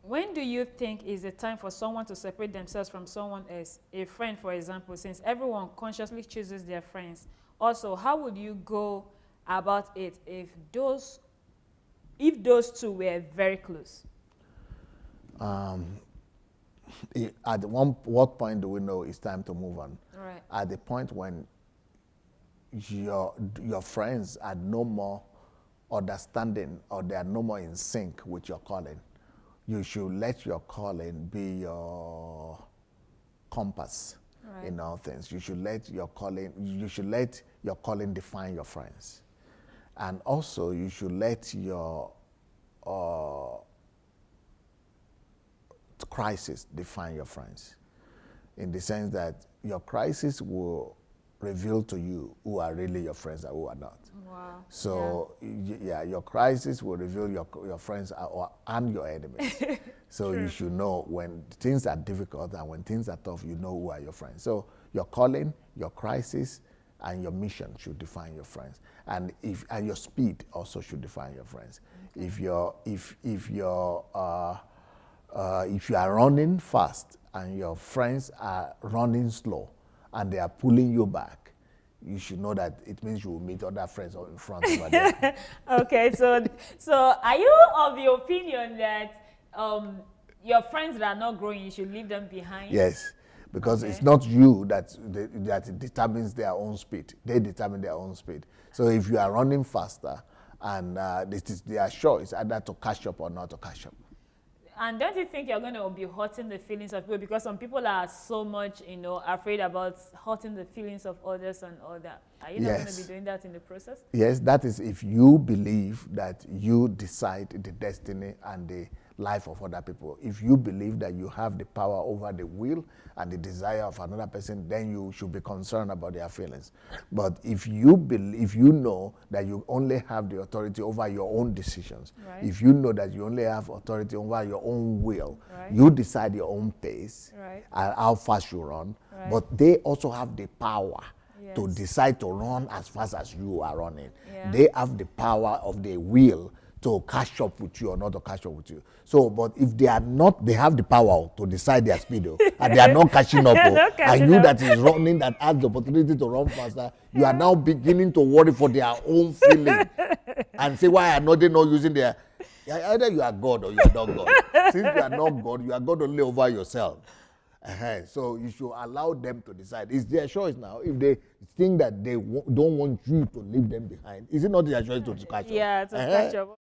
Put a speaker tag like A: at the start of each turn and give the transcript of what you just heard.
A: When do you think is the time for someone to separate themselves from someone else? A friend, for example, since everyone consciously chooses their friends. Also, how would you go about it if those two were very close?
B: What point do we know it's time to move on?
A: Right.
B: At the point when your friends are no more understanding, or they are no more in sync with your calling, you should let your calling be your compass. Right. In all things. You should let your calling define your friends. And also you should let your crisis define your friends, in the sense that your crisis will reveal to you who are really your friends and who are not.
A: Wow.
B: So your crisis will reveal your friends and your enemies. So you should know when things are difficult and when things are tough, you know who are your friends. So your calling, your crisis, and your mission should define your friends, and your speed also should define your friends. Okay. If you are running fast and your friends are running slow and they are pulling you back, you should know that it means you will meet other friends in front of them.
A: Okay, so are you of the opinion that your friends that are not growing, you should leave them behind?
B: Yes, because it's not you that determines their own speed. They determine their own speed. So if you are running faster and it is their choice either to catch up or not to catch up.
A: And don't you think you're going to be hurting the feelings of people? Because some people are so much, afraid about hurting the feelings of others and all that. Are you not going to be doing that in the process?
B: Yes, that is if you believe that you decide the destiny and the life of other people. If you believe that you have the power over the will and the desire of another person, then you should be concerned about their feelings. But if you know that you only have the authority over your own decisions, right. If you know that you only have authority over your own will, right. You decide your own pace, right. And how fast you run, right. But they also have the power, yes. To decide to run as fast as you are running. Yeah. They have the power of the will to catch up with you or not to catch up with you. So, but if they are not, they have the power to decide their speed, and they are not catching up, and you that is running, that has the opportunity to run faster, you are now beginning to worry for their own feeling and say, why are they not using their, either you are God or you are not God. Since you are not God, you are God only over yourself. So you should allow them to decide. It's their choice now. If they think that they don't want you to leave them behind, is it not their choice to catch up?
A: Yeah, to catch up.